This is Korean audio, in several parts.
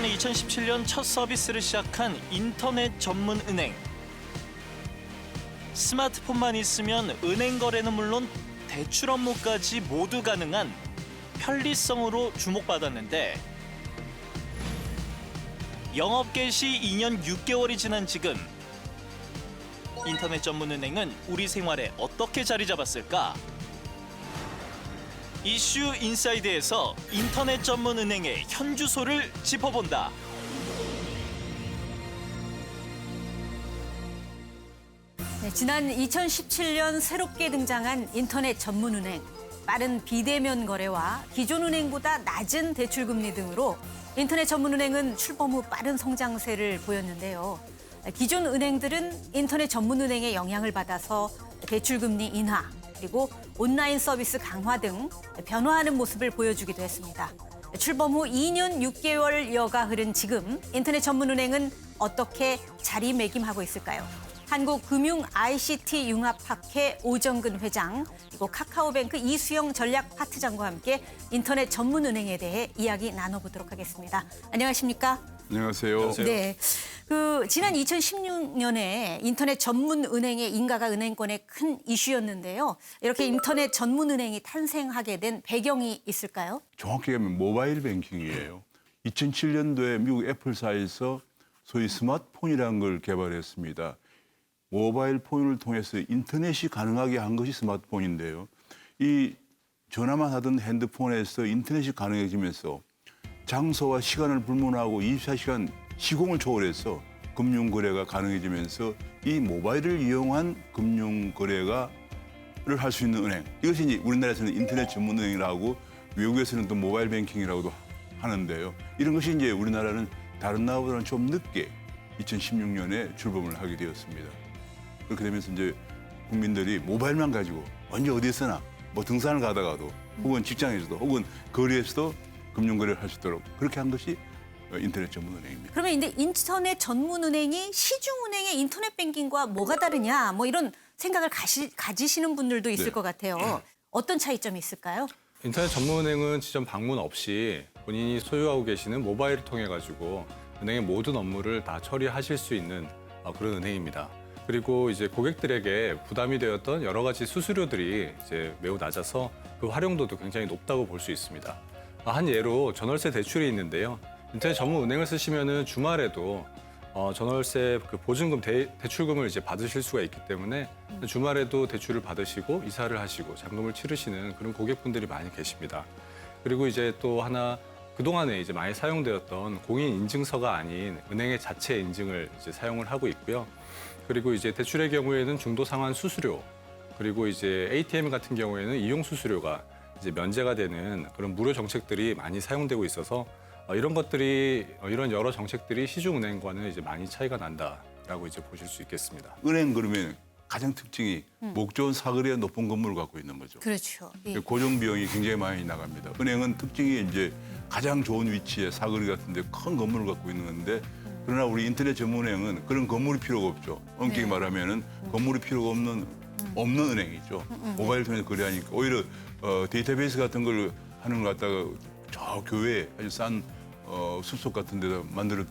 지난해 2017년 첫 서비스를 시작한 인터넷 전문 은행. 스마트폰만 있으면 은행 거래는 물론 대출 업무까지 모두 가능한 편리성으로 주목받았는데 영업 개시 2년 6개월이 지난 지금 인터넷 전문 은행은 우리 생활에 어떻게 자리 잡았을까? 이슈 인사이드에서 인터넷 전문 은행의 현주소를 짚어본다. 네, 지난 2017년 새롭게 등장한 인터넷 전문 은행. 빠른 비대면 거래와 기존 은행보다 낮은 대출 금리 등으로 인터넷 전문 은행은 출범 후 빠른 성장세를 보였는데요. 기존 은행들은 인터넷 전문 은행의 영향을 받아서 대출 금리 인하, 그리고 온라인 서비스 강화 등 변화하는 모습을 보여주기도 했습니다. 출범 후 2년 6개월여가 흐른 지금 인터넷 전문은행은 어떻게 자리매김하고 있을까요? 한국금융 ICT 융합학회 오정근 회장, 그리고 카카오뱅크 이수영 전략 파트장과 함께 인터넷 전문은행에 대해 이야기 나눠보도록 하겠습니다. 안녕하십니까? 안녕하세요. 네. 지난 2016년에 인터넷 전문 은행의 인가가 은행권의 큰 이슈였는데요. 이렇게 인터넷 전문 은행이 탄생하게 된 배경이 있을까요? 정확히 하면 모바일 뱅킹이에요. 2007년도에 미국 애플사에서 소위 스마트폰이라는 걸 개발했습니다. 모바일 폰을 통해서 인터넷이 가능하게 한 것이 스마트폰인데요. 이 전화만 하던 핸드폰에서 인터넷이 가능해지면서 장소와 시간을 불문하고 24시간 시공을 초월해서 금융거래가 가능해지면서 이 모바일을 이용한 금융거래를 할 수 있는 은행. 이것이 이제 우리나라에서는 인터넷 전문은행이라고 외국에서는 또 모바일 뱅킹이라고도 하는데요. 이런 것이 이제 우리나라는 다른 나라보다는 좀 늦게 2016년에 출범을 하게 되었습니다. 그렇게 되면서 이제 국민들이 모바일만 가지고 언제 어디서나 뭐 등산을 가다가도 혹은 직장에서도 혹은 거리에서도 금융거래를 할 수 있도록 그렇게 한 것이 인터넷 전문은행입니다. 그러면 이제 인터넷 전문은행이 시중은행의 인터넷 뱅킹과 뭐가 다르냐, 뭐 이런 생각을 가지시는 분들도 있을 네. 것 같아요. 어떤 차이점이 있을까요? 인터넷 전문은행은 지점 방문 없이 본인이 소유하고 계시는 모바일을 통해 가지고 은행의 모든 업무를 다 처리하실 수 있는 그런 은행입니다. 그리고 이제 고객들에게 부담이 되었던 여러 가지 수수료들이 이제 매우 낮아서 그 활용도도 굉장히 높다고 볼 수 있습니다. 한 예로 전월세 대출이 있는데요. 인터넷 전문 은행을 쓰시면은 주말에도 전월세 그 보증금 대출금을 이제 받으실 수가 있기 때문에 주말에도 대출을 받으시고 이사를 하시고 잔금을 치르시는 그런 고객분들이 많이 계십니다. 그리고 이제 또 하나 그동안에 이제 많이 사용되었던 공인 인증서가 아닌 은행의 자체 인증을 이제 사용을 하고 있고요. 그리고 이제 대출의 경우에는 중도 상환 수수료, 그리고 이제 ATM 같은 경우에는 이용 수수료가 이제 면제가 되는 그런 무료 정책들이 많이 사용되고 있어서 이런 여러 정책들이 시중은행과는 이제 많이 차이가 난다라고 이제 보실 수 있겠습니다. 은행 그러면 가장 특징이 목 좋은 사거리에 높은 건물을 갖고 있는 거죠. 그렇죠. 예. 고정 비용이 굉장히 많이 나갑니다. 은행은 특징이 이제 가장 좋은 위치에 사거리 같은데 큰 건물을 갖고 있는 건데 그러나 우리 인터넷 전문은행은 그런 건물이 필요가 없죠. 엄격히 네. 말하면은 건물이 필요가 없는 은행이죠. 모바일 통해서 거래하니까 오히려 데이터베이스 같은 걸 하는 걸 갖다가 저 교외에 아주 싼 숲속 같은 데다 만들어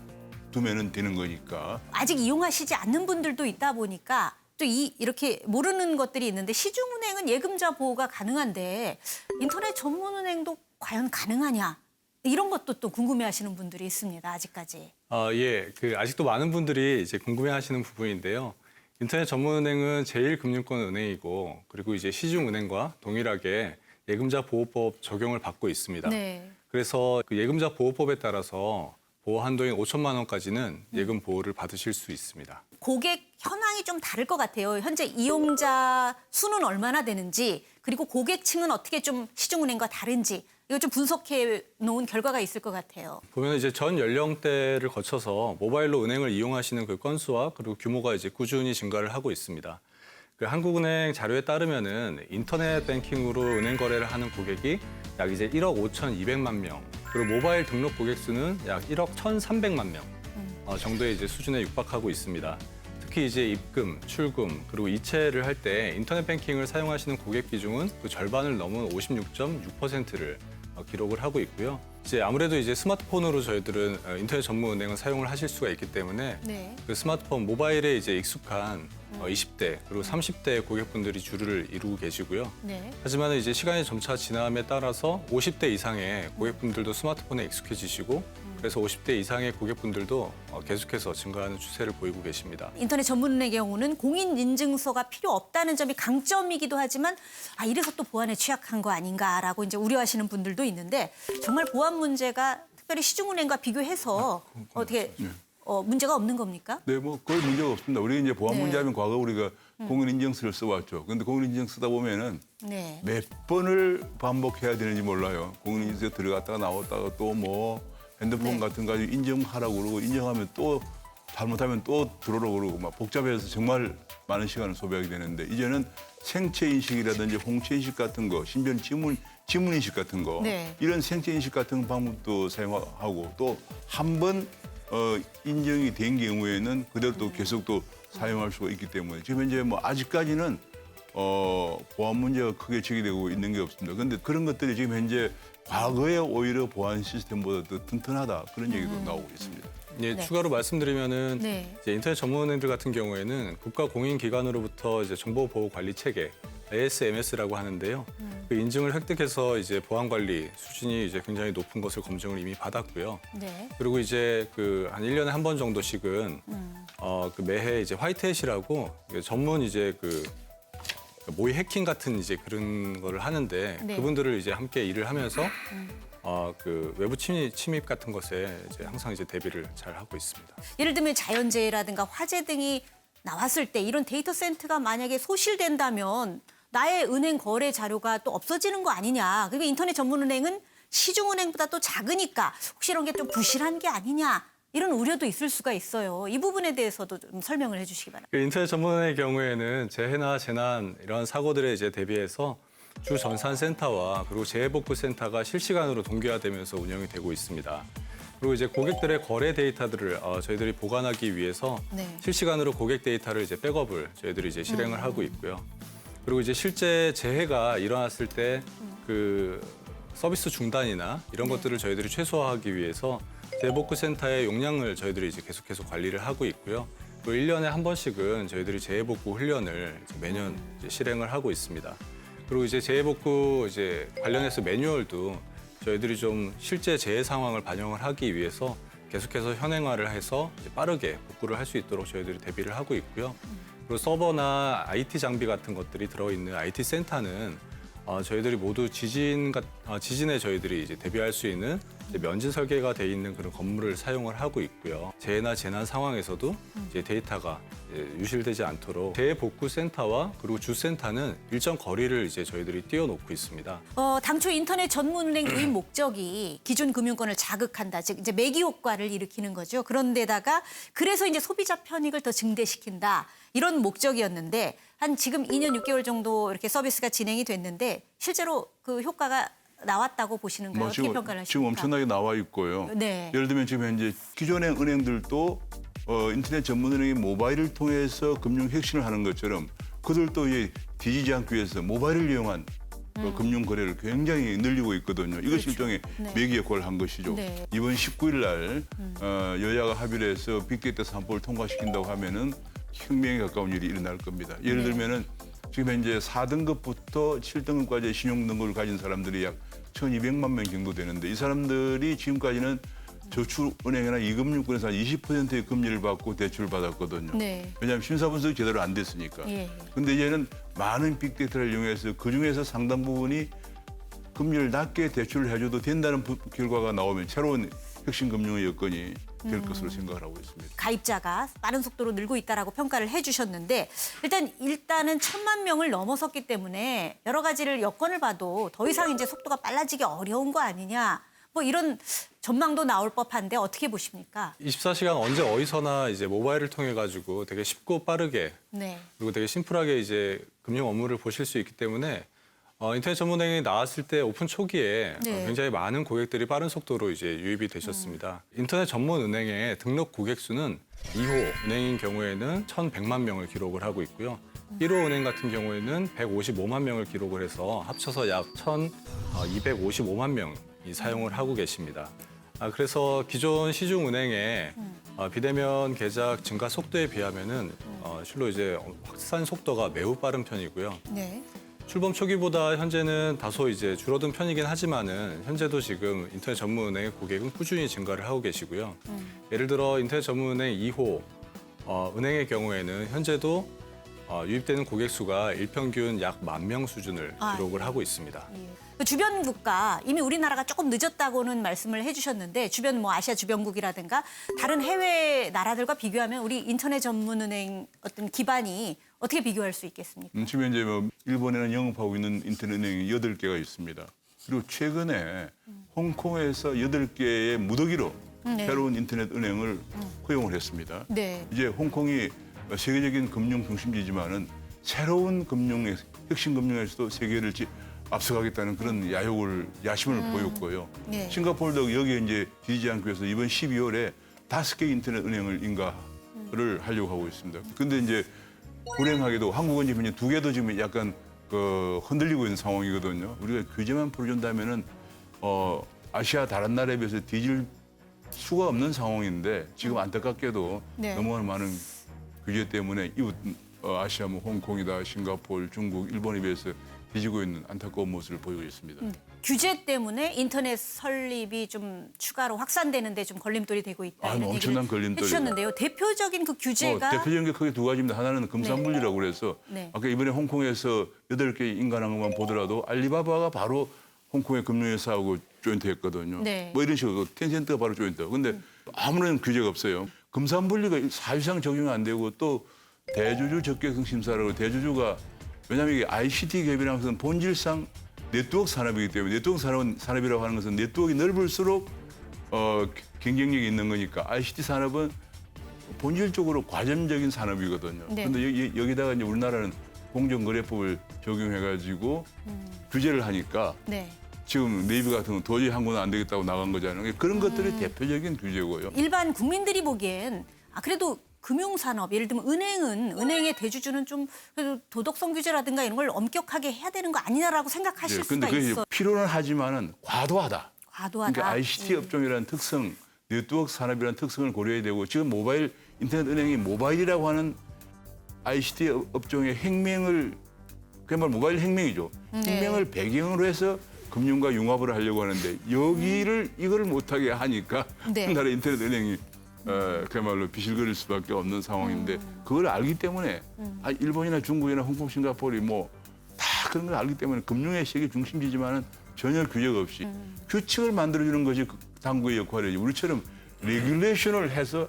두면은 되는 거니까. 아직 이용하시지 않는 분들도 있다 보니까 또 이렇게 모르는 것들이 있는데 시중은행은 예금자 보호가 가능한데 인터넷 전문은행도 과연 가능하냐? 이런 것도 또 궁금해하시는 분들이 있습니다. 아직까지. 예, 아직도 많은 분들이 이제 궁금해하시는 부분인데요. 인터넷 전문은행은 제1금융권 은행이고 그리고 이제 시중은행과 동일하게 예금자 보호법 적용을 받고 있습니다. 네. 그래서 그 예금자 보호법에 따라서 보호 한도인 5천만 원까지는 예금 보호를 받으실 수 있습니다. 고객 현황이 좀 다를 것 같아요. 현재 이용자 수는 얼마나 되는지, 그리고 고객층은 어떻게 좀 시중은행과 다른지 이거 좀 분석해 놓은 결과가 있을 것 같아요. 보면 이제 전 연령대를 거쳐서 모바일로 은행을 이용하시는 그 건수와 그리고 규모가 이제 꾸준히 증가를 하고 있습니다. 그 한국은행 자료에 따르면은 인터넷 뱅킹으로 은행 거래를 하는 고객이 약 이제 1억 5,200만 명, 그리고 모바일 등록 고객 수는 약 1억 1,300만 명 정도의 이제 수준에 육박하고 있습니다. 특히 이제 입금, 출금, 그리고 이체를 할 때 인터넷 뱅킹을 사용하시는 고객 비중은 그 절반을 넘은 56.6%를 기록을 하고 있고요. 이제 아무래도 이제 스마트폰으로 저희들은 인터넷 전문 은행을 사용을 하실 수가 있기 때문에 네. 그 스마트폰 모바일에 이제 익숙한 20대 그리고 30대 고객분들이 주를 이루고 계시고요. 네. 하지만 이제 시간이 점차 지남에 따라서 50대 이상의 고객분들도 스마트폰에 익숙해지시고 그래서 50대 이상의 고객분들도 계속해서 증가하는 추세를 보이고 계십니다. 인터넷 전문은행의 경우는 공인인증서가 필요 없다는 점이 강점이기도 하지만 이래서 또 보안에 취약한 거 아닌가라고 이제 우려하시는 분들도 있는데 정말 보안 문제가 특별히 시중은행과 비교해서 어떻게 문제가 없는 겁니까? 네, 뭐 거의 문제가 없습니다. 우리 이제 보안 네. 문제하면 과거 우리가 공인인증서를 써왔죠. 그런데 공인인증 쓰다 보면은 네. 몇 번을 반복해야 되는지 몰라요. 공인인증서 들어갔다가 나왔다가 또 뭐 핸드폰 네. 같은 거 가지고 인정하라고 그러고 인정하면 또 잘못하면 또 들어오라고 그러고 막 복잡해서 정말 많은 시간을 소비하게 되는데 이제는 생체인식이라든지 홍채인식 같은 거, 심지어 지문인식 같은 거 네. 이런 생체인식 같은 방법도 사용하고 또 한 번 인정이 된 경우에는 그대로 또 계속 또 사용할 수가 있기 때문에 지금 현재 뭐 아직까지는 보안 문제가 크게 제기되고 있는 게 없습니다. 그런데 그런 것들이 지금 현재 과거에 오히려 보안 시스템보다 더 튼튼하다 그런 얘기도 나오고 있습니다. 예, 네. 추가로 말씀드리면은 네. 이제 인터넷 전문은행들 같은 경우에는 국가공인기관으로부터 이제 정보보호관리체계 ASMS라고 하는데요. 그 인증을 획득해서 이제 보안관리 수준이 이제 굉장히 높은 것을 검증을 이미 받았고요. 네. 그리고 이제 그 한 1년에 한 번 정도씩은 그 매해 이제 화이트햇이라고 전문 이제 그 모의 해킹 같은 이제 그런 거를 하는데 네. 그분들을 이제 함께 일을 하면서 그 외부 침입 같은 것에 이제 항상 이제 대비를 잘 하고 있습니다. 예를 들면 자연재해라든가 화재 등이 나왔을 때 이런 데이터 센터가 만약에 소실된다면 나의 은행 거래 자료가 또 없어지는 거 아니냐. 그리고 인터넷 전문은행은 시중은행보다 또 작으니까 혹시 이런 게 좀 부실한 게 아니냐. 이런 우려도 있을 수가 있어요. 이 부분에 대해서도 좀 설명을 해주시기 바랍니다. 그 인터넷 전문의 경우에는 재해나 재난 이런 사고들에 이제 대비해서 주 전산센터와 그리고 재해복구센터가 실시간으로 동기화되면서 운영이 되고 있습니다. 그리고 이제 고객들의 거래 데이터들을 저희들이 보관하기 위해서 네. 실시간으로 고객 데이터를 이제 백업을 저희들이 이제 실행을 하고 있고요. 그리고 이제 실제 재해가 일어났을 때 그 서비스 중단이나 이런 것들을 저희들이 최소화하기 위해서 재해복구센터의 용량을 저희들이 이제 계속해서 관리를 하고 있고요. 또 1년에 한 번씩은 저희들이 재해복구 훈련을 이제 매년 이제 실행을 하고 있습니다. 그리고 이제 재해복구 이제 관련해서 매뉴얼도 저희들이 좀 실제 재해 상황을 반영을 하기 위해서 계속해서 현행화를 해서 이제 빠르게 복구를 할 수 있도록 저희들이 대비를 하고 있고요. 그리고 서버나 IT 장비 같은 것들이 들어있는 IT 센터는 저희들이 모두 지진에 저희들이 이제 대비할 수 있는 이제 면진 설계가 돼 있는 그런 건물을 사용을 하고 있고요. 재해나 재난 상황에서도 이제 데이터가 이제 유실되지 않도록 재해복구센터와 그리고 주센터는 일정 거리를 이제 저희들이 띄워놓고 있습니다. 당초 인터넷 전문은행 도입 목적이 기존 금융권을 자극한다, 즉 이제 매기 효과를 일으키는 거죠. 그런데다가 그래서 이제 소비자 편익을 더 증대시킨다 이런 목적이었는데 한 지금 2년 6개월 정도 이렇게 서비스가 진행이 됐는데 실제로 그 효과가 나왔다고 보시는가요? 어떻게 평가를 하십니까? 지금 엄청나게 나와 있고요. 네. 예를 들면 지금 현재 기존의 은행들도 인터넷 전문은행이 모바일을 통해서 금융 혁신을 하는 것처럼 그들도 뒤지지 않기 위해서 모바일을 이용한 금융 거래를 굉장히 늘리고 있거든요. 이것이 일종의 네. 매기 역할을 한 것이죠. 네. 이번 19일 날 여야가 합의를 해서 빅데이터 3법을 통과시킨다고 하면은 혁명에 가까운 일이 일어날 겁니다. 예를 네. 들면은 지금 현재 4등급부터 7등급까지 신용등급을 가진 사람들이 약 1,200만 명 정도 되는데 이 사람들이 지금까지는 저축은행이나 이금융권에서 한 20%의 금리를 받고 대출을 받았거든요. 네. 왜냐하면 심사 분석이 제대로 안 됐으니까. 예. 근데 이제는 많은 빅데이터를 이용해서 그중에서 상당 부분이 금리를 낮게 대출을 해줘도 된다는 결과가 나오면 새로운 혁신금융의 여건이 될 것으로 생각을 하고 있습니다. 가입자가 빠른 속도로 늘고 있다라고 평가를 해주셨는데 일단은 1,000만 명을 넘어섰기 때문에 여러 가지를 여건을 봐도 더 이상 이제 속도가 빨라지기 어려운 거 아니냐 뭐 이런 전망도 나올 법한데 어떻게 보십니까? 24시간 언제 어디서나 이제 모바일을 통해 가지고 되게 쉽고 빠르게 네. 그리고 되게 심플하게 이제 금융 업무를 보실 수 있기 때문에 인터넷 전문은행이 나왔을 때 오픈 초기에 네. 굉장히 많은 고객들이 빠른 속도로 이제 유입이 되셨습니다. 인터넷 전문은행의 등록 고객 수는 2호 은행인 경우에는 1,100만 명을 기록을 하고 있고요. 1호 은행 같은 경우에는 155만 명을 기록을 해서 합쳐서 약 1,255만 명이 사용을 하고 계십니다. 그래서 기존 시중은행의 비대면 계좌 증가 속도에 비하면은 실로 이제 확산 속도가 매우 빠른 편이고요. 네. 출범 초기보다 현재는 다소 이제 줄어든 편이긴 하지만은 현재도 지금 인터넷 전문은행의 고객은 꾸준히 증가를 하고 계시고요. 예를 들어 인터넷 전문은행 2호 은행의 경우에는 현재도 유입되는 고객 수가 일평균 약 10,000명 수준을 기록을 하고 있습니다. 그 주변 국가 이미 우리나라가 조금 늦었다고는 말씀을 해주셨는데 주변 뭐 아시아 주변국이라든가 다른 해외 나라들과 비교하면 우리 인터넷 전문은행 어떤 기반이 어떻게 비교할 수 있겠습니까? 지금 현재 뭐 일본에는 영업하고 있는 인터넷 은행이 8개가 있습니다. 그리고 최근에 홍콩에서 8개의 무더기로 네. 새로운 인터넷 은행을 허용을 했습니다. 네. 이제 홍콩이 세계적인 금융 중심지지만은 새로운 금융의 혁신 금융에서도 세계를 앞서가겠다는 그런 야심을 보였고요. 네. 싱가포르도 여기에 이제 뒤지지 않기 위해서 이번 12월에 5개 인터넷 은행을 인가를 하려고 하고 있습니다. 근데 이제 불행하게도 한국은 지금 이제 2개도 지금 약간 흔들리고 있는 상황이거든요. 우리가 규제만 풀어준다면은 아시아 다른 나라에 비해서 뒤질 수가 없는 상황인데 지금 안타깝게도 네. 너무 많은 규제 때문에 이웃 아시아 뭐 홍콩이다, 싱가포르, 중국, 일본에 비해서 뒤지고 있는 안타까운 모습을 보이고 있습니다. 규제 때문에 인터넷 설립이 좀 추가로 확산되는데 좀 걸림돌이 되고 있다. 이런 얘기를 엄청난 걸림돌이에요. 해주셨는데요. 대표적인 그 규제가 대표적인 게 크게 2가지입니다. 하나는 금산분리라고 그래서 네. 아까 이번에 홍콩에서 8개 인간한 것만 보더라도 알리바바가 바로 홍콩의 금융회사하고 조인트했거든요. 네. 뭐 이런 식으로 텐센트가 바로 조인트. 근데 아무런 규제가 없어요. 금산분리가 사실상 적용이 안 되고 또 대주주 적격성 심사라고 대주주가 왜냐하면 이게 ICT 기업이라는 것은 본질상 네트워크 산업이기 때문에 네트워크 산업이라고 하는 것은 네트워크가 넓을수록 경쟁력이 있는 거니까 ICT 산업은 본질적으로 과점적인 산업이거든요. 네. 그런데 여기다가 이제 우리나라는 공정거래법을 적용해가지고 규제를 하니까 네. 지금 네이버 같은 건 도저히 한국은 안 되겠다고 나간 거잖아요. 그런 것들이 대표적인 규제고요. 일반 국민들이 보기엔 그래도 금융산업, 예를 들면 은행의 대주주는 좀 그래도 도덕성 규제라든가 이런 걸 엄격하게 해야 되는 거 아니냐라고 생각하실 근데 수가 그게 있어. 필요는 하지만은 과도하다. 과도하다. 그러니까 ICT 업종이라는 특성, 네트워크 산업이라는 특성을 고려해야 되고 지금 모바일 인터넷 은행이 모바일이라고 하는 ICT 업종의 혁명을 그야말로 모바일 혁명이죠. 혁명을 배경으로 해서 금융과 융합을 하려고 하는데 이걸 못하게 하니까 네. 우리나라 인터넷 은행이 그야말로 비실거릴 수밖에 없는 상황인데 그걸 알기 때문에 일본이나 중국이나 홍콩, 싱가포르이 뭐 다 그런 걸 알기 때문에 금융의 세계 중심지지만은 전혀 규제가 없이 규칙을 만들어주는 것이 당국의 역할이지 우리처럼 레귤레이션을 해서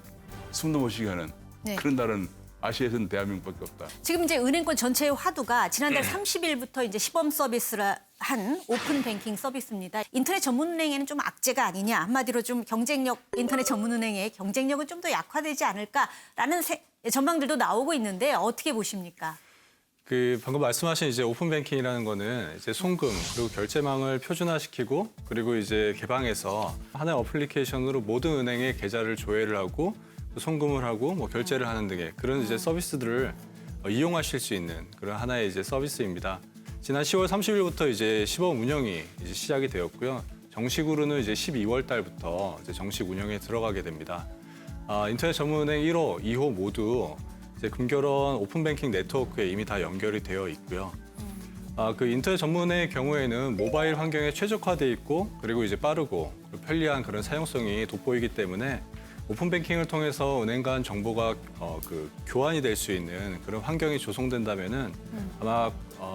숨도 못 쉬게 하는 네. 그런 나라는 아시아에서는 대한민국밖에 없다. 지금 이제 은행권 전체의 화두가 지난달 30일부터 이제 시범 서비스를 한 오픈 뱅킹 서비스입니다. 인터넷 전문은행에는 좀 악재가 아니냐, 한마디로 좀 인터넷 전문은행의 경쟁력은 좀 더 약화되지 않을까라는 전망들도 나오고 있는데 어떻게 보십니까? 방금 말씀하신 이제 오픈 뱅킹이라는 거는 이제 송금 그리고 결제망을 표준화시키고 그리고 이제 개방해서 하나의 어플리케이션으로 모든 은행의 계좌를 조회를 하고 송금을 하고 뭐 결제를 하는 등의 그런 이제 서비스들을 이용하실 수 있는 그런 하나의 이제 서비스입니다. 지난 10월 30일부터 이제 시범 운영이 이제 시작이 되었고요. 정식으로는 이제 12월 달부터 이제 정식 운영에 들어가게 됩니다. 인터넷 전문은행 1호, 2호 모두 이제 금결원 오픈뱅킹 네트워크에 이미 다 연결이 되어 있고요. 그 인터넷 전문의 경우에는 모바일 환경에 최적화돼 있고 그리고 이제 빠르고 편리한 그런 사용성이 돋보이기 때문에 오픈뱅킹을 통해서 은행 간 정보가 교환이 될 수 있는 그런 환경이 조성된다면은 아마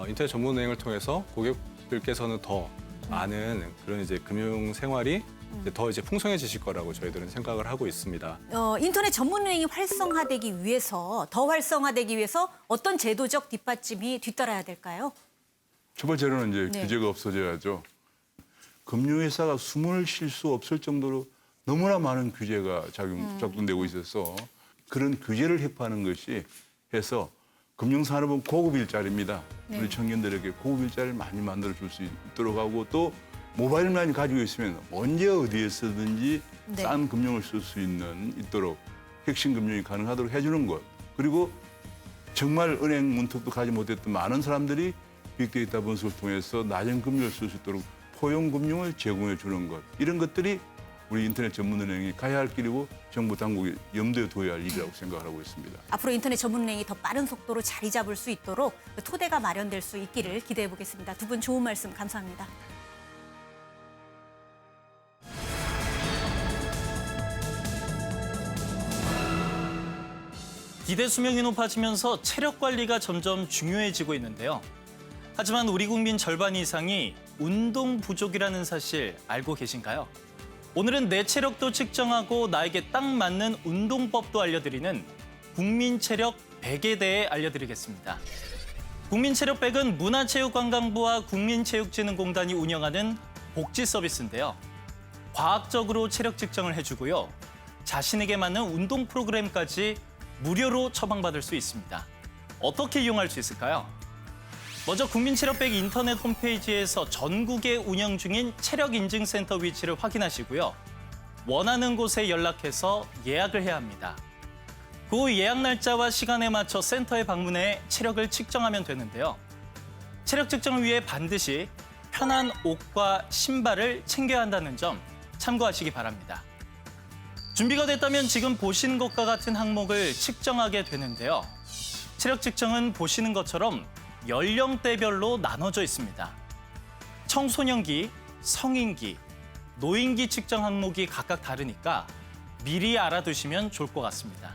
인터넷 전문은행을 통해서 고객들께서는 더 많은 그런 이제 금융 생활이 더 이제 풍성해지실 거라고 저희들은 생각을 하고 있습니다. 인터넷 전문은행이 활성화되기 위해서 더 활성화되기 위해서 어떤 제도적 뒷받침이 뒤따라야 될까요? 첫 번째로는 이제 네. 규제가 없어져야죠. 금융회사가 숨을 쉴 수 없을 정도로 너무나 많은 규제가 작동되고 있어서 그런 규제를 해소하는 것이 해서 금융산업은 고급 일자리입니다. 네. 우리 청년들에게 고급 일자리를 많이 만들어 줄 수 있도록 하고 또 모바일만 가지고 있으면 언제 어디에서든지 네. 싼 금융을 쓸 수 있도록 핵심 금융이 가능하도록 해주는 것. 그리고 정말 은행 문턱도 가지 못했던 많은 사람들이 빅데이터 분석을 통해서 낮은 금리를 쓸 수 있도록 포용 금융을 제공해 주는 것. 이런 것들이 우리 인터넷 전문은행이 가야 할 길이고 정부 당국이 염두에 둬야 할 일이라고 생각하고 있습니다. 앞으로 인터넷 전문은행이 더 빠른 속도로 자리 잡을 수 있도록 토대가 마련될 수 있기를 기대해 보겠습니다. 두 분 좋은 말씀 감사합니다. 기대 수명이 높아지면서 체력 관리가 점점 중요해지고 있는데요. 하지만 우리 국민 절반 이상이 운동 부족이라는 사실 알고 계신가요? 오늘은 내 체력도 측정하고 나에게 딱 맞는 운동법도 알려드리는 국민체력 100에 대해 알려드리겠습니다. 국민체력100은 문화체육관광부와 국민체육진흥공단이 운영하는 복지 서비스인데요. 과학적으로 체력 측정을 해주고요. 자신에게 맞는 운동 프로그램까지 무료로 처방받을 수 있습니다. 어떻게 이용할 수 있을까요? 먼저 국민체력100 인터넷 홈페이지에서 전국에 운영 중인 체력인증센터 위치를 확인하시고요. 원하는 곳에 연락해서 예약을 해야 합니다. 그 후 예약 날짜와 시간에 맞춰 센터에 방문해 체력을 측정하면 되는데요. 체력 측정을 위해 반드시 편한 옷과 신발을 챙겨야 한다는 점 참고하시기 바랍니다. 준비가 됐다면 지금 보시는 것과 같은 항목을 측정하게 되는데요. 체력 측정은 보시는 것처럼 연령대별로 나눠져 있습니다. 청소년기, 성인기, 노인기 측정 항목이 각각 다르니까 미리 알아두시면 좋을 것 같습니다.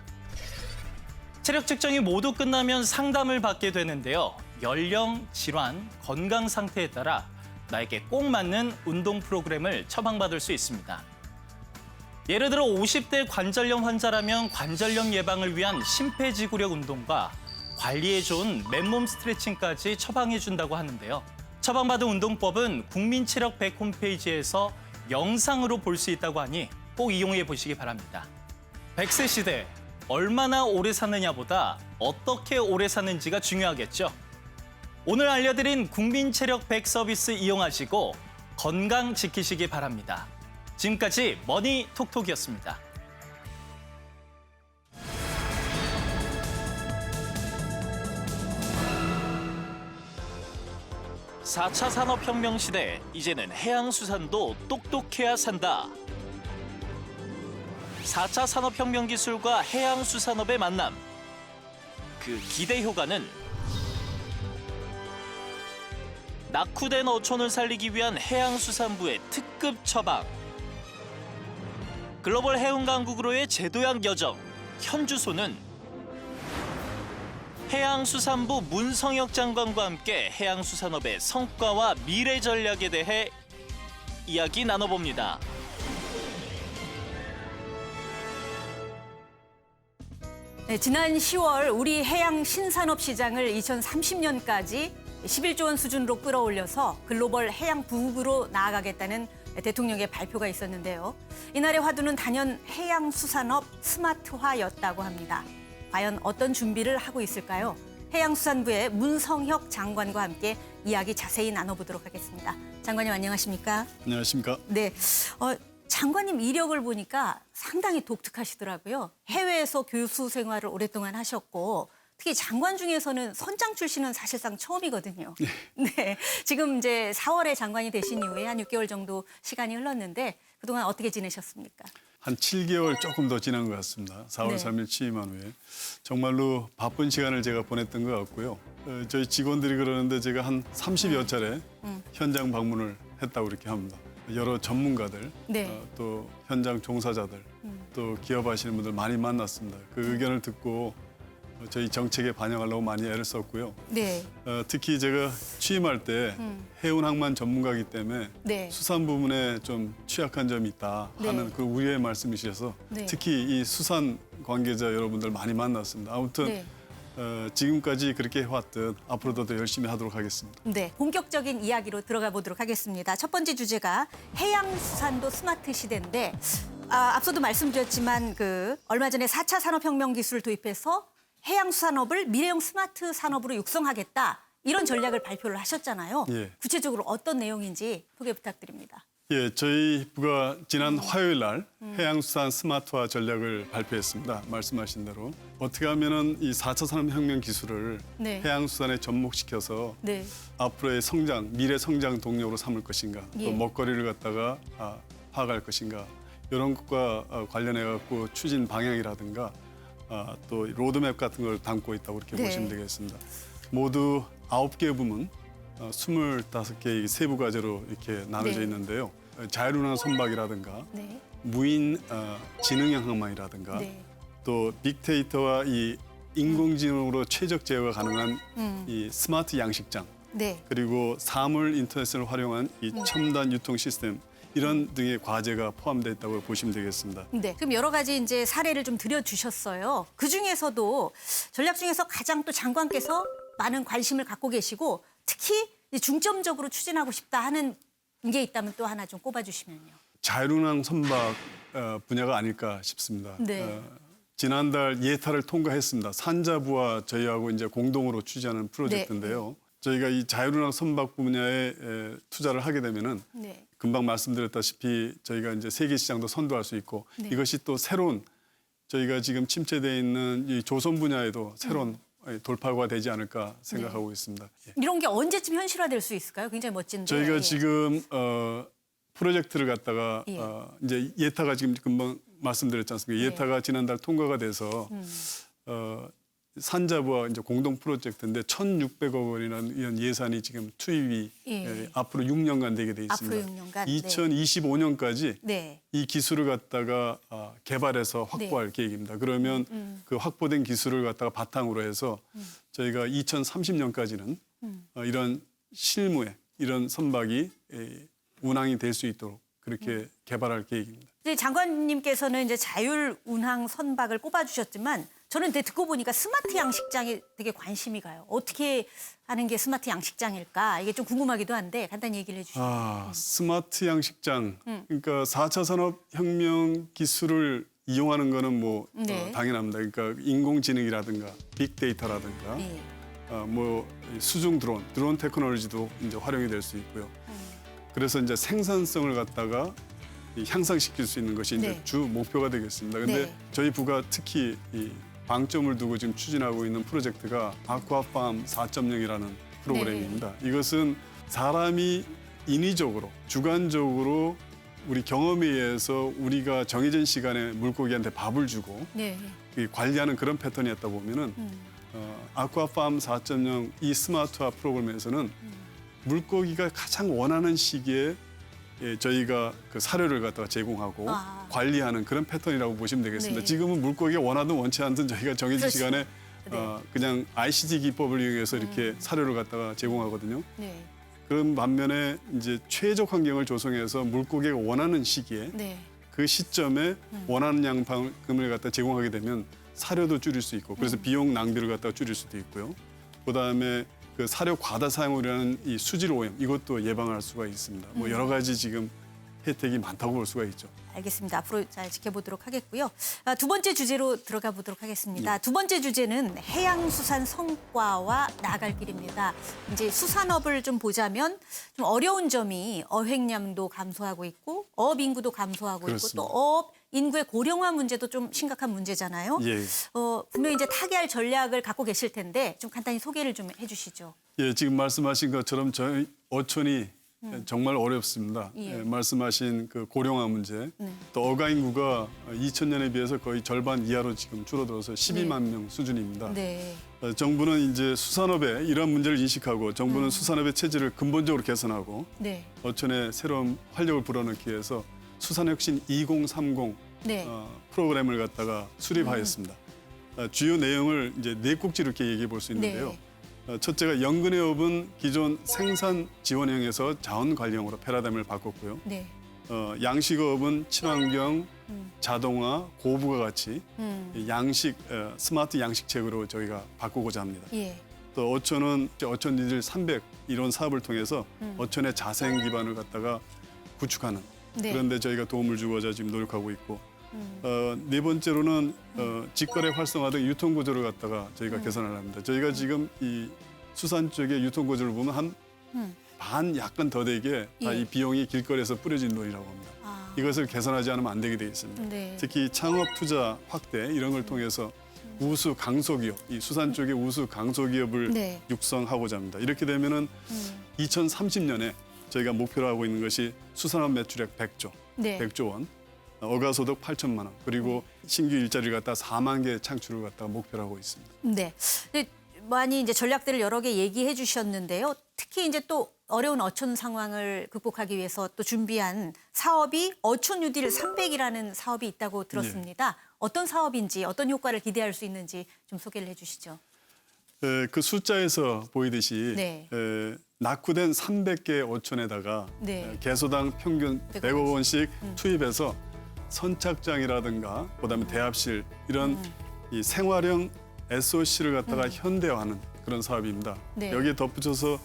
체력 측정이 모두 끝나면 상담을 받게 되는데요. 연령, 질환, 건강 상태에 따라 나에게 꼭 맞는 운동 프로그램을 처방받을 수 있습니다. 예를 들어 50대 관절염 환자라면 관절염 예방을 위한 심폐지구력 운동과 관리에 좋은 맨몸 스트레칭까지 처방해준다고 하는데요. 처방받은 운동법은 국민체력100 홈페이지에서 영상으로 볼 수 있다고 하니 꼭 이용해 보시기 바랍니다. 100세 시대, 얼마나 오래 사느냐보다 어떻게 오래 사는지가 중요하겠죠. 오늘 알려드린 국민체력100 서비스 이용하시고 건강 지키시기 바랍니다. 지금까지 머니톡톡이었습니다. 4차 산업혁명 시대, 이제는 해양수산도 똑똑해야 산다. 4차 산업혁명 기술과 해양수산업의 만남. 그 기대 효과는 낙후된 어촌을 살리기 위한 해양수산부의 특급 처방. 글로벌 해운강국으로의 제도약 여정. 현 주소는 해양수산부 문성혁 장관과 함께 해양수산업의 성과와 미래 전략에 대해 이야기 나눠봅니다. 네, 지난 10월 우리 해양 신산업 시장을 2030년까지 11조 원 수준으로 끌어올려서 글로벌 해양 부국으로 나아가겠다는 대통령의 발표가 있었는데요. 이날의 화두는 단연 해양수산업 스마트화였다고 합니다. 과연 어떤 준비를 하고 있을까요? 해양수산부의 문성혁 장관과 함께 이야기 자세히 나눠보도록 하겠습니다. 장관님 안녕하십니까? 안녕하십니까? 네, 장관님 이력을 보니까 상당히 독특하시더라고요. 해외에서 교수 생활을 오랫동안 하셨고 특히 장관 중에서는 선장 출신은 사실상 처음이거든요. 네, 지금 이제 4월에 장관이 되신 이후에 한 6개월 정도 시간이 흘렀는데 그동안 어떻게 지내셨습니까? 한 7개월 조금 더 지난 것 같습니다. 4월 네. 3일 취임한 후에. 정말로 바쁜 시간을 제가 보냈던 것 같고요. 저희 직원들이 그러는데 제가 한 30여 차례 현장 방문을 했다고 이렇게 합니다. 여러 전문가들, 네. 또 현장 종사자들, 또 기업하시는 분들 많이 만났습니다. 그 의견을 듣고 저희 정책에 반영하려고 많이 애를 썼고요. 네, 특히 제가 취임할 때 해운항만 전문가이기 때문에 네. 수산 부분에 좀 취약한 점이 있다 하는 네. 그 우려의 말씀이셔서 네. 특히 이 수산 관계자 여러분들 많이 만났습니다. 아무튼 네. 지금까지 그렇게 해왔듯 앞으로도 더 열심히 하도록 하겠습니다. 네, 본격적인 이야기로 들어가 보도록 하겠습니다. 첫 번째 주제가 해양수산도 스마트 시대인데 앞서도 말씀드렸지만 얼마 전에 4차 산업혁명 기술을 도입해서 해양수산업을 미래형 스마트 산업으로 육성하겠다. 이런 전략을 발표를 하셨잖아요. 예. 구체적으로 어떤 내용인지 소개 부탁드립니다. 예, 저희 부가 지난 화요일 날 해양수산 스마트화 전략을 발표했습니다. 말씀하신 대로 어떻게 하면은 이 4차 산업혁명 기술을 네. 해양수산에 접목시켜서 네. 앞으로의 성장, 미래 성장 동력으로 삼을 것인가, 예. 또 먹거리를 갖다가 파악할 것인가, 이런 것과 관련해 갖고 추진 방향이라든가 또 로드맵 같은 걸 담고 있다고 이렇게 네. 보시면 되겠습니다. 모두 9개 부문, 25개의 세부 과제로 이렇게 나눠져 네. 있는데요. 자율운항 선박이라든가 네. 무인 지능형 항만이라든가 네. 또 빅데이터와 이 인공지능으로 최적 제어가 가능한 이 스마트 양식장, 네. 그리고 사물 인터넷을 활용한 이 첨단 유통 시스템, 이런 등의 과제가 포함되어 있다고 보시면 되겠습니다. 네. 그럼 여러 가지 이제 사례를 좀 들여주셨어요. 그 중에서도 전략 중에서 가장 또 장관께서 많은 관심을 갖고 계시고 특히 중점적으로 추진하고 싶다 하는 게 있다면 또 하나 좀 꼽아주시면요. 자율운항 선박 분야가 아닐까 싶습니다. 네. 지난달 예타를 통과했습니다. 산자부와 저희하고 이제 공동으로 추진하는 프로젝트인데요. 저희가 이 자율운항 선박 분야에 투자를 하게 되면은 네. 금방 말씀드렸다시피 저희가 이제 세계 시장도 선도할 수 있고 네. 이것이 또 새로운 저희가 지금 침체되어 있는 이 조선 분야에도 새로운 돌파구가 되지 않을까 생각하고 있습니다. 예. 이런 게 언제쯤 현실화될 수 있을까요? 굉장히 멋진데. 저희가 예. 지금 프로젝트를 갖다가 예. 이제 예타가 지금 금방 말씀드렸지 않습니까? 네. 예타가 지난달 통과가 돼서 산자부와 이제 공동 프로젝트인데 1,600억 원이라는 이런 예산이 지금 투입이 예. 앞으로 6년간 되게 돼 있습니다. 앞으로 6년간. 네. 2025년까지 네. 이 기술을 갖다가 개발해서 확보할 계획입니다. 그러면 그 확보된 기술을 갖다가 바탕으로 해서 저희가 2030년까지는 이런 실무에 이런 선박이 운항이 될 수 있도록 그렇게 개발할 계획입니다. 이제 장관님께서는 이제 자율 운항 선박을 꼽아주셨지만 저는 듣고 보니까 스마트 양식장에 되게 관심이 가요. 어떻게 하는 게 스마트 양식장일까? 이게 좀 궁금하기도 한데 간단히 얘기를 해주시죠. 스마트 양식장. 그러니까 4차 산업혁명 기술을 이용하는 거는 뭐 네. 당연합니다. 그러니까 인공지능이라든가 빅데이터라든가 예. 뭐 수중 드론 테크놀로지도 이제 활용이 될 수 있고요. 그래서 이제 생산성을 갖다가 향상시킬 수 있는 것이 이제 네. 주 목표가 되겠습니다. 근데 네. 저희 부가 특히 이 방점을 두고 지금 추진하고 있는 프로젝트가 아쿠아팜 4.0이라는 프로그램입니다. 이것은 사람이 인위적으로 주관적으로 우리 경험에 의해서 우리가 정해진 시간에 물고기한테 밥을 주고 네. 이 관리하는 그런 패턴이었다 보면은 아쿠아팜 4.0 이 스마트화 프로그램에서는 물고기가 가장 원하는 시기에 저희가 그 사료를 갖다가 제공하고 관리하는 그런 패턴이라고 보시면 되겠습니다. 네. 지금은 물고기가 원하든 원치 않든 저희가 정해진 그렇죠. 시간에 네. 그냥 ICT 기법을 이용해서 이렇게 사료를 갖다가 제공하거든요. 네. 그런 반면에 이제 최적 환경을 조성해서 물고기가 원하는 시기에 네. 그 시점에 원하는 양만큼을 갖다 제공하게 되면 사료도 줄일 수 있고 그래서 비용 낭비를 갖다가 줄일 수도 있고요. 그다음에 그 사료 과다 사용으로 하는 이 수질 오염 이것도 예방할 수가 있습니다. 뭐 여러 가지 지금 혜택이 많다고 볼 수가 있죠. 알겠습니다. 앞으로 잘 지켜보도록 하겠고요. 두 번째 주제로 들어가 보도록 하겠습니다. 두 번째 주제는 해양수산 성과와 나아갈 길입니다. 이제 수산업을 좀 보자면 좀 어려운 점이 어획량도 감소하고 있고 어업 인구도 감소하고 그렇습니다. 있고 또 어업 인구의 고령화 문제도 좀 심각한 문제잖아요. 예. 분명히 이제 타개할 전략을 갖고 계실 텐데 좀 간단히 소개를 좀 해주시죠. 예, 지금 말씀하신 것처럼 저희 어촌이 정말 어렵습니다. 예. 예, 말씀하신 그 고령화 문제, 또 어가 인구가 2000년에 비해서 거의 절반 이하로 지금 줄어들어서 12만 명 수준입니다. 네. 정부는 이제 수산업에 이러한 문제를 인식하고 정부는 수산업의 체질을 근본적으로 개선하고 네. 어촌에 새로운 활력을 불어넣기 위해서 수산혁신 2030 네. 프로그램을 갖다가 수립하였습니다. 주요 내용을 이제 네 꼭지로 이렇게 얘기해 볼 수 있는데요. 네. 첫째가 연근해업은 기존 생산 지원형에서 자원관리형으로 패러다임을 바꿨고요. 네. 양식업은 친환경, 자동화, 고부가 같이 양식 스마트 양식책으로 저희가 바꾸고자 합니다. 예. 또 어촌은 어촌 니들 300 이런 사업을 통해서 어촌의 자생 기반을 갖다가 구축하는 네. 그런데 저희가 도움을 주고자 지금 노력하고 있고 네 번째로는 직거래 활성화 등 유통 구조를 갖다가 저희가 개선을 합니다. 저희가 지금 이 수산 쪽의 유통 구조를 보면 한 반 약간 더 되게 다 예. 이 비용이 길거리에서 뿌려진 돈이라고 합니다. 아. 이것을 개선하지 않으면 안 되게 되어 있습니다. 네. 특히 창업 투자 확대 이런 걸 통해서 우수 강소기업, 이 수산 쪽의 우수 강소기업을 네. 육성하고자 합니다. 이렇게 되면은 2030년에 저희가 목표로 하고 있는 것이 수산업 매출액 100조, 네. 100조 원, 어가소득 8천만 원, 그리고 신규 일자리를 갖다 4만 개 창출을 갖다가 목표로 하고 있습니다. 네. 근데 많이 이제 전략들을 여러 개 얘기해 주셨는데요. 특히 이제 또 어려운 어촌 상황을 극복하기 위해서 또 준비한 사업이 어촌 뉴딜 300이라는 사업이 있다고 들었습니다. 어떤 사업인지 어떤 효과를 기대할 수 있는지 좀 소개를 해 주시죠. 그 숫자에서 보이듯이 네. 낙후된 300개 어촌에다가 네. 개소당 평균 100억 원씩 투입해서 선착장이라든가 그다음에 대합실 이런 이 생활형 SOC를 갖다가 현대화하는 그런 사업입니다. 네. 여기에 덧붙여서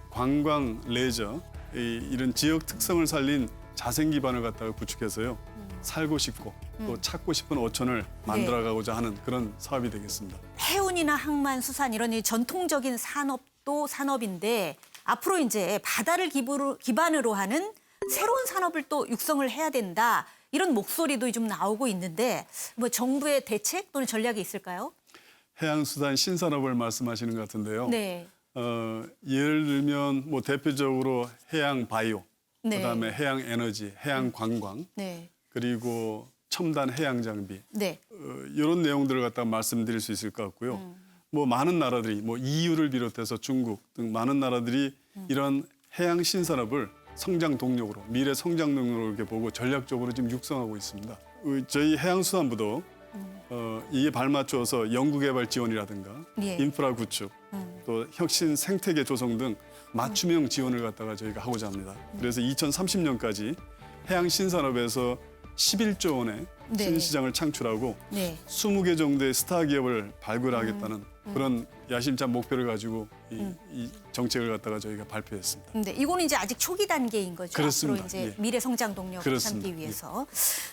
관광, 레저 이런 지역 특성을 살린 자생 기반을 갖다가 구축해서요. 살고 싶고 또 찾고 싶은 어촌을 만들어가고자 하는 그런 사업이 되겠습니다. 해운이나 항만, 수산 이런 이 전통적인 산업도 산업인데 앞으로 이제 바다를 기반으로 하는 새로운 산업을 또 육성을 해야 된다. 이런 목소리도 좀 나오고 있는데 뭐 정부의 대책 또는 전략이 있을까요? 해양수산 신산업을 말씀하시는 것 같은데요. 네. 예를 들면 뭐 대표적으로 해양 바이오, 네. 그다음에 해양 에너지, 해양 관광, 네. 그리고 첨단 해양 장비 네. 이런 내용들을 갖다 말씀드릴 수 있을 것 같고요. 뭐 많은 나라들이 뭐 EU를 비롯해서 중국 등 많은 나라들이 이런 해양 신산업을 성장 동력으로 미래 성장 동력으로 이렇게 보고 전략적으로 지금 육성하고 있습니다. 저희 해양수산부도 이에 발맞춰서 연구개발 지원이라든가 예. 인프라 구축, 또 혁신 생태계 조성 등 맞춤형 지원을 갖다가 저희가 하고자 합니다. 그래서 2030년까지 해양 신산업에서 11조 원의 네. 신시장을 창출하고 네. 20개 정도의 스타 기업을 발굴하겠다는 그런 야심찬 목표를 가지고 이 정책을 갖다가 저희가 발표했습니다. 근데 이거는 이제 아직 초기 단계인 거죠. 그렇습니다. 앞으로 이제 예. 미래 성장 동력을 그렇습니다. 삼기 위해서.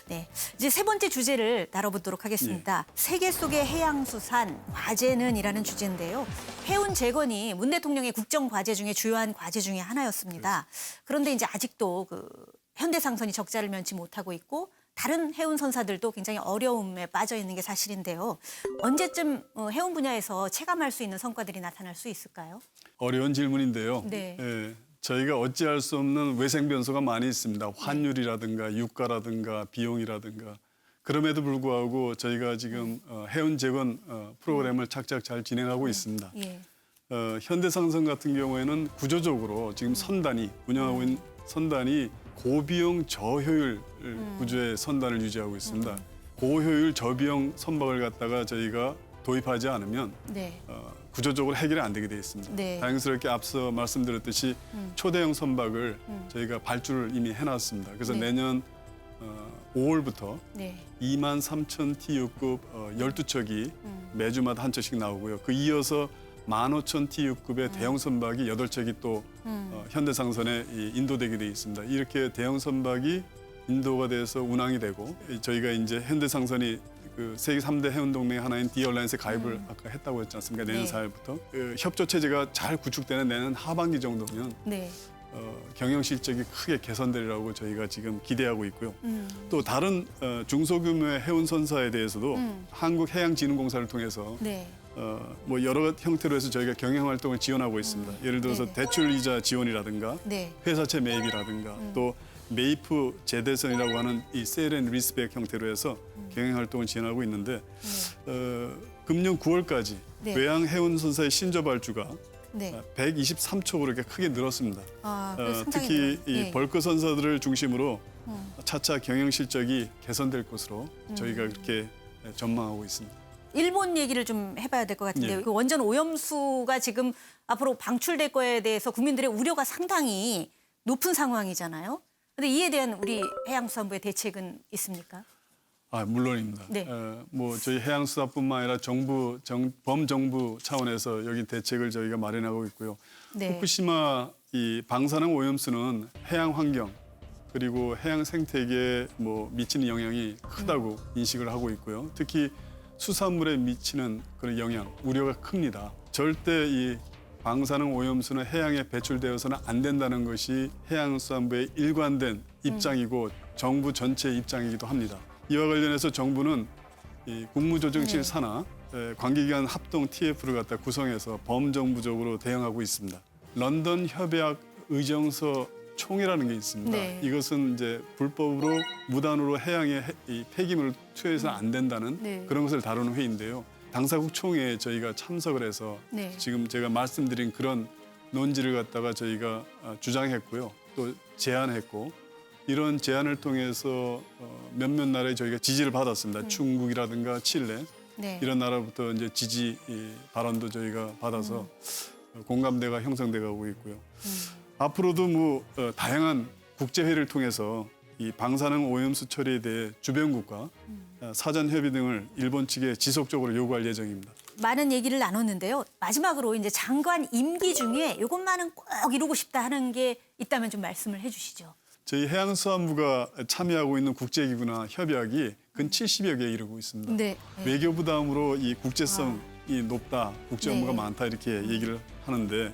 네. 이제 세 번째 주제를 다뤄보도록 하겠습니다. 예. 세계 속의 해양수산 과제는이라는 주제인데요. 해운 재건이 문 대통령의 국정 과제 중에 주요한 과제 중에 하나였습니다. 그런데 이제 아직도 그 현대상선이 적자를 면치 못하고 있고 다른 해운 선사들도 굉장히 어려움에 빠져 있는 게 사실인데요. 언제쯤 해운 분야에서 체감할 수 있는 성과들이 나타날 수 있을까요? 어려운 질문인데요. 네. 예, 저희가 어찌할 수 없는 외생 변수가 많이 있습니다. 환율이라든가 유가라든가 비용이라든가. 그럼에도 불구하고 저희가 지금 해운 재건 프로그램을 착착 잘 진행하고 있습니다. 예. 현대상선 같은 경우에는 구조적으로 지금 선단이 운영하고 있는 선단이 고비용 저효율 구조의 선단을 유지하고 있습니다. 고효율 저비용 선박을 갖다가 저희가 도입하지 않으면 네. 구조적으로 해결이 안 되게 돼 있습니다. 네. 다행스럽게 앞서 말씀드렸듯이 초대형 선박을 저희가 발주를 이미 해놨습니다. 그래서 네. 내년 5월부터 네. 23,000 TU급 12척이 매주마다 한 척씩 나오고요. 그 이어서 15,000 TU급의 대형 선박이 8척이 또 현대상선에 인도되게 돼 있습니다. 이렇게 대형 선박이 인도가 돼서 운항이 되고 저희가 이제 현대상선이 그 세계 3대 해운 동맹 하나인 디얼라이언스에 가입을 아까 했다고 했지 않습니까? 내년 네. 4월부터 협조 체제가 잘 구축되는 내년 하반기 정도면 네. 경영 실적이 크게 개선되리라고 저희가 지금 기대하고 있고요. 또 다른 중소규모의 해운 선사에 대해서도 한국해양진흥공사를 통해서 네. 뭐 여러 형태로 해서 저희가 경영 활동을 지원하고 있습니다. 예를 들어서 네네. 대출 이자 지원이라든가 네. 회사채 매입이라든가 또 메이프 재대선이라고 하는 이 세일 앤 리스백 형태로 해서 경영 활동을 진행하고 있는데 금년 9월까지 네. 외양 해운 선사의 신조 발주가 네. 123척으로 이렇게 크게 늘었습니다. 아, 그래서 상당히 특히 이 예. 벌크 선사들을 중심으로 차차 경영 실적이 개선될 것으로 저희가 그렇게 전망하고 있습니다. 일본 얘기를 좀 해봐야 될 것 같은데요. 예. 그 원전 오염수가 지금 앞으로 방출될 거에 대해서 국민들의 우려가 상당히 높은 상황이잖아요. 근데 이에 대한 우리 해양수산부의 대책은 있습니까? 물론입니다. 네. 뭐 저희 해양수사뿐만 아니라 정부 범정부 차원에서 여기 대책을 저희가 마련하고 있고요. 네. 후쿠시마 이 방사능 오염수는 해양 환경 그리고 해양 생태계에 미치는 영향이 크다고 인식을 하고 있고요. 특히 수산물에 미치는 그런 영향, 우려가 큽니다. 절대 이 방사능 오염수는 해양에 배출되어서는 안 된다는 것이 해양수산부의 일관된 입장이고 정부 전체의 입장이기도 합니다. 이와 관련해서 정부는 이 국무조정실 산하 관계기관 합동 TF를 갖다 구성해서 범정부적으로 대응하고 있습니다. 런던 협약 의정서 총회라는 게 있습니다. 네. 이것은 이제 불법으로 무단으로 해양에 이 폐기물을 투여해서는 안 된다는 네. 그런 것을 다루는 회의인데요. 당사국 총회에 저희가 참석을 해서 네. 지금 제가 말씀드린 그런 논지를 갖다가 저희가 주장했고요. 또 제안했고 이런 제안을 통해서 몇몇 나라에 저희가 지지를 받았습니다. 중국이라든가 칠레 네. 이런 나라부터 이제 지지 발언도 저희가 받아서 공감대가 형성돼 가고 있고요. 앞으로도 다양한 국제회의를 통해서 이 방사능 오염수 처리에 대해 주변국과 사전 협의 등을 일본 측에 지속적으로 요구할 예정입니다. 많은 얘기를 나눴는데요. 마지막으로 이제 장관 임기 중에 이것만은 꼭 이루고 싶다 하는 게 있다면 좀 말씀을 해주시죠. 저희 해양수산부가 참여하고 있는 국제기구나 협약이 근 70여 개에 이르고 있습니다. 네. 외교부 다음으로 이 국제성이 높다, 국제 업무가 네. 많다 이렇게 얘기를 하는데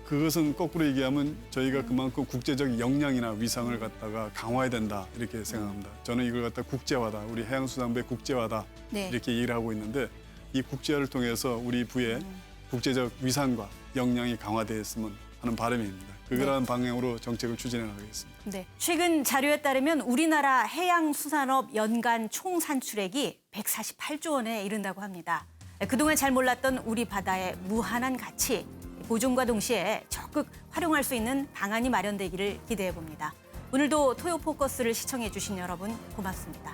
그것은 거꾸로 얘기하면 저희가 그만큼 국제적 역량이나 위상을 갖다가 강화해야 된다 이렇게 생각합니다. 저는 이걸 갖다 국제화다, 우리 해양수산부의 국제화다 네. 이렇게 얘기를 하고 있는데 이 국제화를 통해서 우리 부의 국제적 위상과 역량이 강화되었으면 하는 바람입니다. 그러한 방향으로 정책을 추진해 나가겠습니다. 네. 최근 자료에 따르면 우리나라 해양수산업 연간 총 산출액이 148조 원에 이른다고 합니다. 그동안 잘 몰랐던 우리 바다의 무한한 가치, 보존과 동시에 적극 활용할 수 있는 방안이 마련되기를 기대해 봅니다. 오늘도 토요 포커스를 시청해 주신 여러분 고맙습니다.